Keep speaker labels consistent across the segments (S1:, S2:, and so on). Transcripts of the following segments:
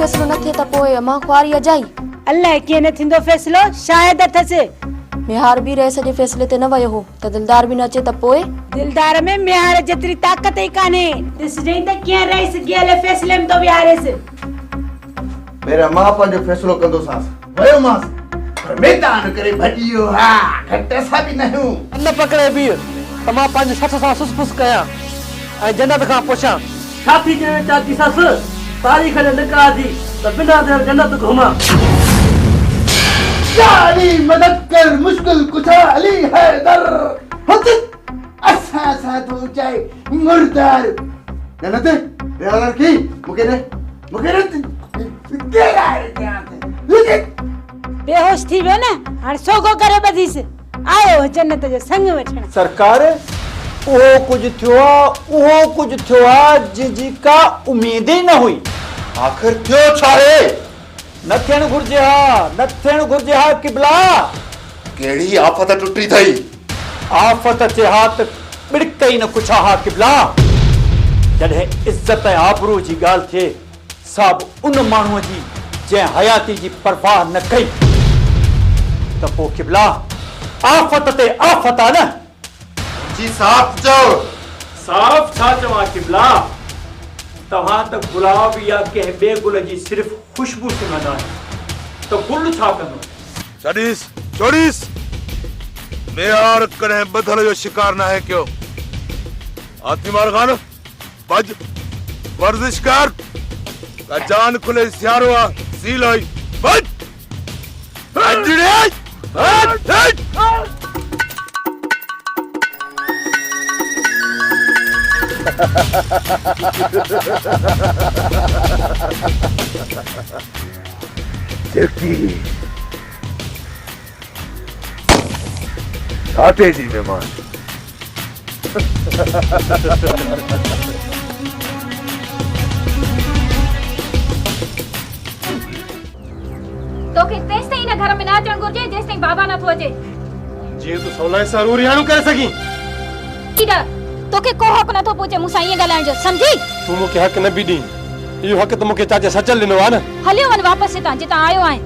S1: फैसलो न थे त पोए मां ख्वारी अजाई
S2: अल्लाह के न थिंदो फैसलो शायद अथसे
S1: मेहार भी रह सजे फैसले ते न वयो हो त दिलदार भी न अचे त पोए
S2: दिलदार में मेहार जेतरी ताकत ही काने दिस नहीं त के रहिस गेले फैसले में तो बिहारेस
S3: मेरा मां पंहिंजो फैसलो कंदो सास वयो मास पर मैदान करे भजियो हा घट सा भी न हूं
S4: अन पकड़े भी त मां पंहिंजे सठ सां सुसफुस कया ऐं जन्नत खां पुछां छाती जे चाची सस तारीख़ ने निकाह दी त बिना दे जन्नत घुमा
S3: या अली मदद कर मुश्किल कुछा अली हैदर हद असा सा तो चाहे मुर्दार जन्नत बेहतर की मुके केड़ा है क्या थे
S2: बेहोश थी वे न हां सोगो करे बदीस आयो जन्नत जो संग वठण
S5: सरकार वो कुछ थियो जी का उम्मीद ही न हुई
S3: आखिर क्यों छाए
S5: न थियण घुर्जे हा किबला
S3: केड़ी आफत टुटी थई
S5: आफत जे हाथ बिड़क ही न कुछ हा किबला जडे इज्जत आबरू जी गाल थे सब उन मानू जी जे हयाती जी परवाह न कई त पो किबला आफत ते आफत आ न
S3: जी साफ जाओ
S5: साफ छा चवा किबला तव्हां त गुलाब या कंहिं बे गुल जी सिर्फ खुशबू सुनंदा तो गुल छा कंदो
S6: चोरीस मेयार कॾहिं बदल जो शिकार न है क्यों आतिमार खान बज वर्जिश कर का जान खुले सियारो आ सील होई बज छाते जी मेहमान
S7: तोखे तेस ताईं न घर में न अचण घुर्जे जेस ताईं बाबा न थो अचे
S4: जी तू सवलाई सां रूरियाणू करे सकी
S7: कीडा तोखे को हक न थो पूछे मूंसां ईअं ॻाल्हाइण जो समझी
S4: तू मूंखे हक न बि ॾी इहो हक त मूंखे चाचे सचल ॾिनो आहे न
S7: हलियो वञ वापसि हितां जितां आयो आहे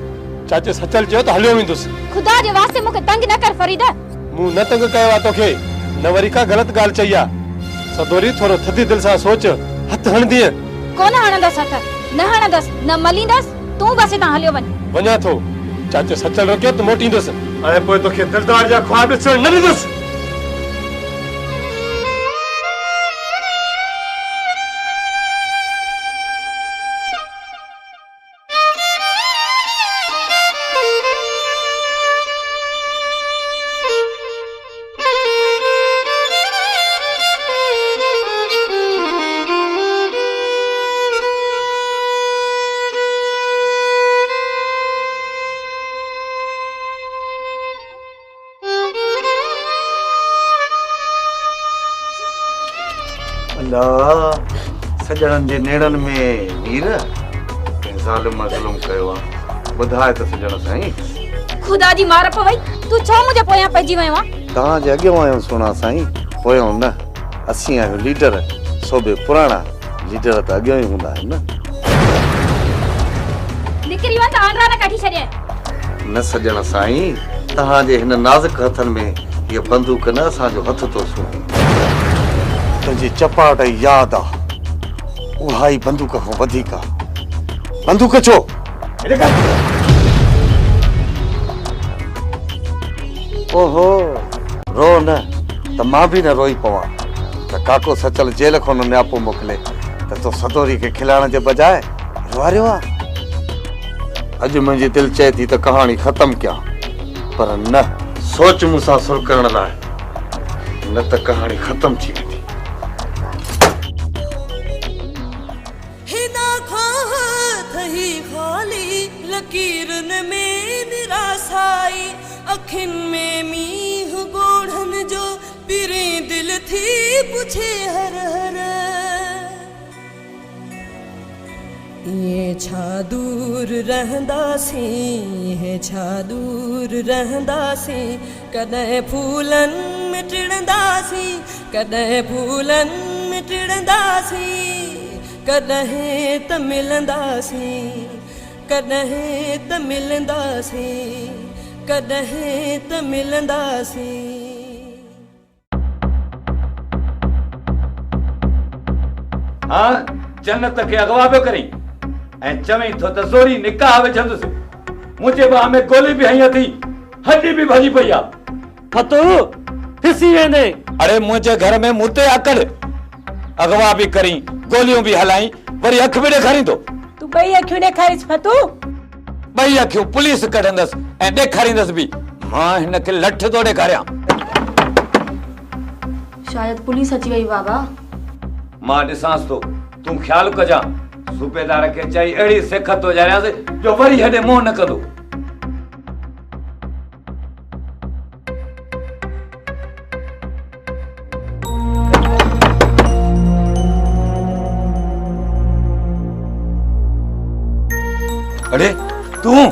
S4: चाचे सचल चयो त हलियो वेंदुसि
S7: खुदा जे वास्ते मूंखे तंग न कर फरीदा
S4: मूं न तंग कयो आहे तोखे न वरी का ग़लति ॻाल्हि चई आहे सदोरी थोरो थधी दिलि सां सोच हथ हणंदीअ
S7: कोन हणंदसि हथ न हणंदसि न मलींदसि तूं बसि हितां हलियो वञ
S4: वञा थो चाचे सचल रोकियो त मोटींदुसि ऐं पोइ तोखे दिलदार जा ख्वाब ॾिसण न ॾींदुसि
S3: सजणन जे नेड़न में वीर के ज़ालिम ज़ुल्म कयो आ बुधाए त सजण साईं
S7: खुदा जी मार पवई तू छो मुझे पोयां पइजी वयो आ
S3: तां जे अगे आयो सुना साईं पोयो न असी आयो लीडर सोबे पुराना लीडर त अगे ही हुंदा न
S7: निकरी वन त आंडरा न काठी छड़े
S3: न सजण साईं तहां जे हिन नाज़ुक हथन में ये बंदूक न असा जो हथ तो सुन तुझी चपाट याद आ उहाई बंदूक खां वधीक बंदूक छो ओहो रो न त मां भी न रोई पवा त काको सचल जेल खो न न्यापो मोकले त तो सदोरी के खिलाण जे बजाय रुवारियो आ अज मुझे दिल चाहे थी त कहानी खत्म क्या पर न सोच मुसा सुर करण लाए न त कहानी खत्म थी वेंदी
S8: लकीरन में निराशाई अखिन में मीह गोढ़न जो पिरे दिल थी पूछे हर हर ये छा दूर रहंदासी है छा दूर रहंदासी कदे फूलन मिटड़ंदासी कदे फूलन मिटड़ंदासी कॾहिं त मिलंदासीं कॾहिं त मिलंदासीं कॾहिं त मिलंदासीं।
S5: हाँ जन्नत के अगवा पियो करी ऐं चवई थो त ज़ोरी निकाह विझंदुसि। मुंहिंजे बाह में गोली बि हई थी, हड्डी बि भॼी पई आहे।
S4: फतू फिसी वेंदे।
S5: अरे मुंहिंजे घर में मुते आकड़ अगवा बि करी, गोलियूं बि हलाई, वरी अख बि ॾेखारींदो।
S2: तू ॿई अखियूं ॾेखारीस फतू।
S5: ॿई अखियूं पुलिस कढंदसि ऐं ॾेखारींदसि बि। मां हिनखे लठ थो ॾेखारियां।
S1: शायद पुलिस अची वई बाबा।
S5: मां ॾिसांसि थो, तूं ख़्यालु कजां। सूबेदार खे चई अहिड़ी सिख थो ॼाणियासि जो वरी हेॾे मुंहुं न कंदो। अरे तूं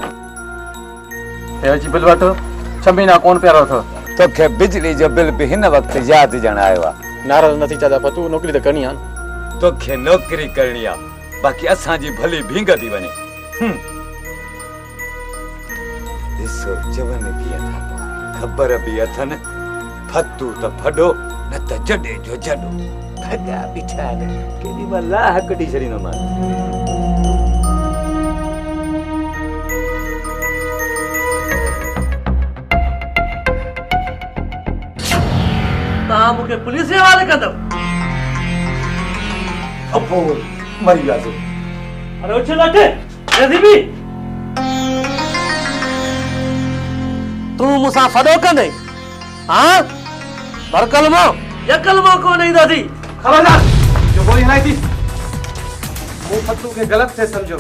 S4: जी बिल वठ 6 महीना कोन पिया थो।
S5: तोखे बिजली जो बिल बि हिन वक़्तु यादि ॼण आयो आहे।
S4: नाराज़ नथी चाचा फतू, नौकरी त करणी आहे।
S5: तोखे नौकरी करणी आहे, बाक़ी असांजी भली भींग थी वञे। ॾिसो जवन कीअं था ख़बर बि अथनि, फतू त फॾो न त जॾे जो जॾो। भॻा बीठा आहिनि, केॾी महिल लाह कढी छॾींदोमांसि।
S4: तव्हां मूंखे पुलिस जे हवाले कंदव?
S5: अबो मरी वियासीं।
S4: अरे उछ लटे नसीबी, तूं मूंसां फॾो कंदे? हाँ पर कलमो या कलमो कोन ईंदासीं। खबरदार जो गोली हलाई थी। मूं फतू खे ग़लति से सम्झो,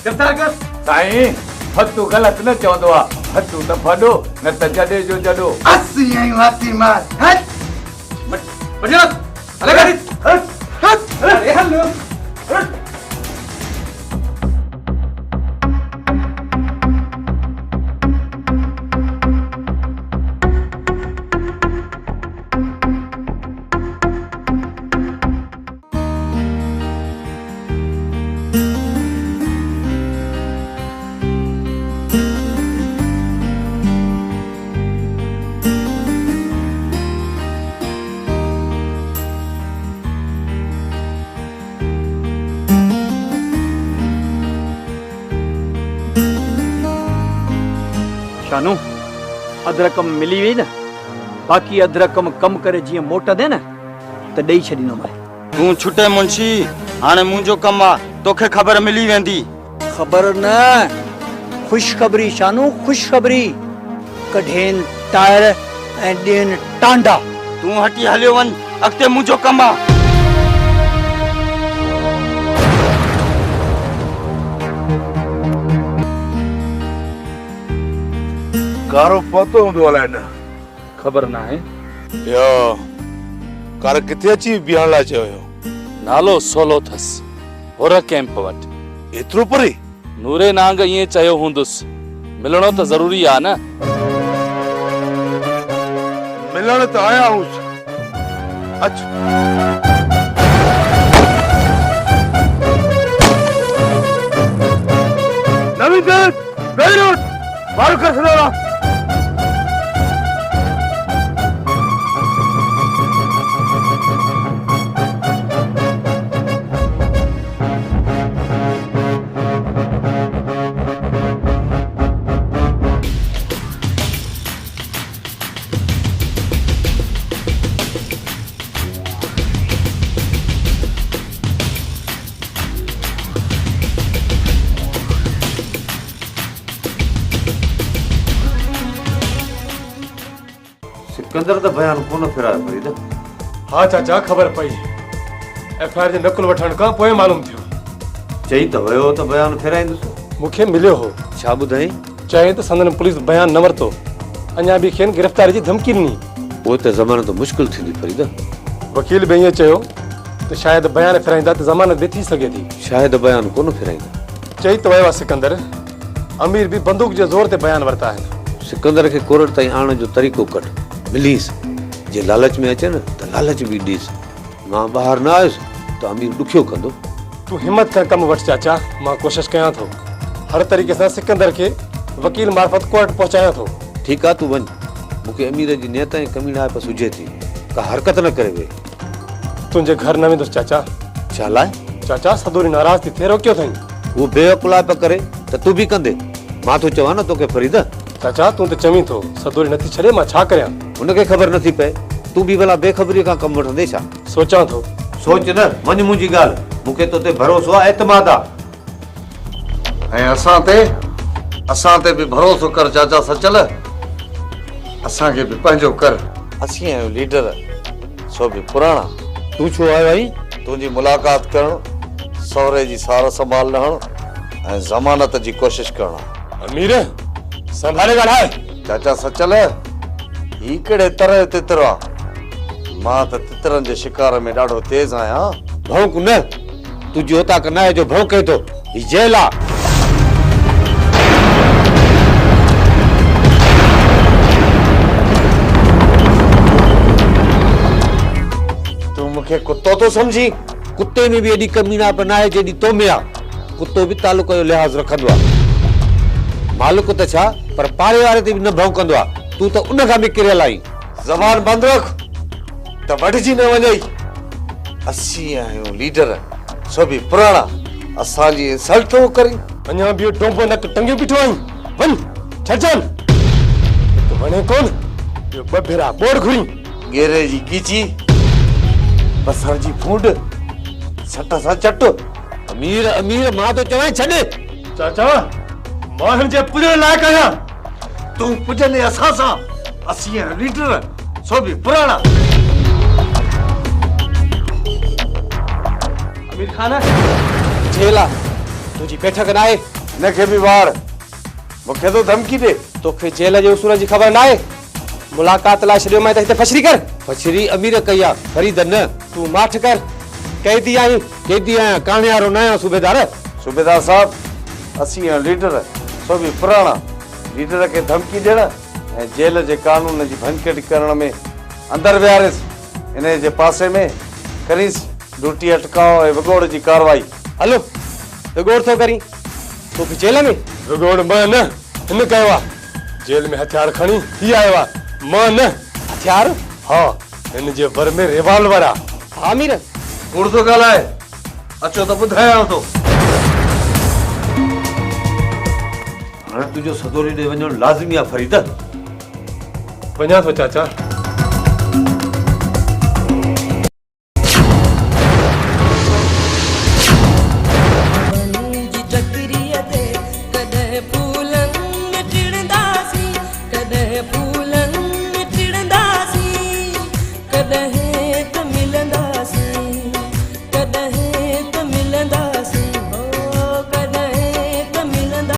S4: गिरफ़्तार कर।
S5: साईं फतू ग़लति न चवंदो आहे। फतू त फॾो न त जॾे जो जॾो।
S6: अस्सी आई वाती मार हट
S4: बढ़िया हले गाड़ी हट हट अरे हलो हट। शानू अध रकम मिली वई न, बाक़ी अध रकम कम करे जीअं मोटंदे न त ॾेई छॾींदोमांइ।
S9: तूं छुटे मुंशी, हाणे मुंहिंजो कमु आहे, तोखे ख़बर मिली वेंदी।
S4: ख़बर न, ख़ुशख़बरी शानू, ख़ुशख़बरी। कढेन टायर ऐं ॾेन टांडा।
S9: तूं हटी हलियो वञ, अॻिते मुंहिंजो कमु आहे।
S6: कारो पतो हूंदो अलाए न।
S4: ख़बर न आहे।
S6: यो कार किथे अची बीहण लाइ चयो हुयो?
S10: नालो सोलो थस, होर कैंप वट।
S6: एतिरो परे?
S10: नूरे नांग ईअं चयो हूंदुसि, मिलणो त ज़रूरी आहे न।
S6: मिलण त आया हुउसि। अच नवीन देव बेरूट मारू कर छॾो।
S3: सिकंदर त बयान कोन फिरायो फरीद।
S11: हाँ चाचा ख़बर पई। एफआईआर जे नकुल वठण खां पोइ मालूम थियो।
S3: चई त वियो त बयान फिराईंदुसि।
S11: मूंखे मिलियो हो।
S3: छा ॿुधाई?
S11: चई त संदन पुलिस बयान न वरितो, अञा बि खेनि गिरफ़्तारी जी धमकी ॾिनी।
S3: उहो त ज़मानत मुश्किल थींदी फरीद।
S11: वकील बि ईअं चयो त शायदि बयान फिराईंदा त ज़मानत बि थी सघे थी।
S3: शायदि बयान कोन फिराईंदा।
S11: चई त वियो आहे सिकंदर। अमीर बि बंदूक जे ज़ोर ते बयान वरिता आहिनि।
S3: सिकंदर खे कोर्ट ताईं आणण जो तरीक़ो कढ, मिलीस। जे लालच में अचे न त लालच बि ॾीस। मां ॿाहिरि न आयुसि, त अमीर ॾुखियो कंदो।
S11: तू हिम्मत कर कम वठ चाचा, मां कोशिश कयां थो। हर तरीक़े सां सिकंदर खे वकील मार्फत कोर्ट पहुचायां थो।
S3: ठीकु आहे, तूं वञ। मूंखे अमीर जी नियत ऐं कमीना पे सुझे थी, का हरकत न करे वे।
S11: तुंहिंजे घर न वेंदुसि चाचा।
S3: छा लाइ?
S11: चाचा सदोरी नाराज़ थी थिए रोकियो अथई।
S3: वो बेअकुला पे करे त तूं बि कंदे। मां तो चवां न तोखे फरीद।
S11: चाचा तूं त चवीं थो सदोरी नथी छॾे, मां छा करियां?
S3: हुनखे ख़बर नथी पए, तूं बि भला बेख़बरीअ खां कमु वठंदे छा?
S11: सोचां थो।
S3: सोच न, वञ मुंहिंजी ॻाल्हि। मूंखे तो ते भरोसो आहे, एतमाद आहे। ऐं असां ते बि भरोसो कर चाचा सचल। असांखे बि पंहिंजो कर। असीं आहियूं लीडर, सो बि पुराणा। तूं छो आयो आई? तुंहिंजी मुलाक़ात करणु, सहुरे जी सार संभाल रहणु ऐं ज़मानत जी कोशिश करणु।
S11: अमीर संभाले ॻाल्हाए।
S3: चाचा सचल, ही कहिड़े तरह जो तितर आहे? मां त तितरनि जे शिकार में ॾाढो तेज़ आहियां। भौंक न, तूं जोता कनाए जो भौंके थो। ही जेल आहे। तूं मूंखे कुत्तो तो समझी? कुत्ते में भी एडी कमीना पर ना है जेडी तो में आ। कुत्तो भी तालुक जो लिहाज रखंदो आ। मालिक त छा, पर पारे वारे ते भी न भौंकंदो आ। तू तो उन खां भी किरियल आई। ज़बान बंद रख त वढजी न वञई। असीं आहियूं लीडर, सो भी पुराणा। असांजी इंसल्ट थो करी।
S11: अञा बि टोंपो नक टंगियो बीठो आई। वञ छॾजन। तूं वणे कोन? इहो ॿ भेरा बोड़ घुरी।
S3: गेरे जी कीची, बसर जी फूंड, सट सां चट। अमीर अमीर मां तो चवां छॾ।
S11: चाचा मां हिन जे पुॼण लाइक़ आहियां।
S3: तूं पुॼंदे असां सां। असीं आहियूं लीडर, सो भी पुराणा।
S11: अमीर खान
S5: जेल आहे, तुंहिंजी बैठक न आहे।
S3: हिनखे बि वार। मूंखे तो धमकी ॾे।
S5: तोखे जेल जे उसूल जी ख़बर न आहे? मुलाक़ात लाइ छॾियो मैं त हिते फछरी कर।
S3: फछरी अमीर कई आहे, फरीद न।
S5: तूं माठ कर। कैदी आहीं।
S3: कैदी आहियां, काणियारो न आहियां सूबेदार। सूबेदार साहब, असीं आहियूं लीडर, सो भी पुराणा। लीडर खे धमकी ॾियण ऐं जेल जे कानून जी भनकेड़ी करण में अंदर विहारिस। इन जे पासे में करीस ड्यूटी अटकाव ऐं विगोड़ जी कार्रवाई।
S5: हलो विगोड़ थो करी। तोखे जेल में?
S11: विगोड़ मां न, हिन कयो आहे। जेल में हथियार खणी ही आयो आहे, मां न।
S5: हथियार?
S11: हा, हिन जे वर में रिवाल्वर आहे।
S5: हा मीर,
S3: कूड़ थो ॻाल्हाए। अचो त ॿुधायांव थो। हाणे तुंहिंजो सदोरी ॾे वञणु लाज़मी आहे फरीद।
S11: वञा थो चाचा।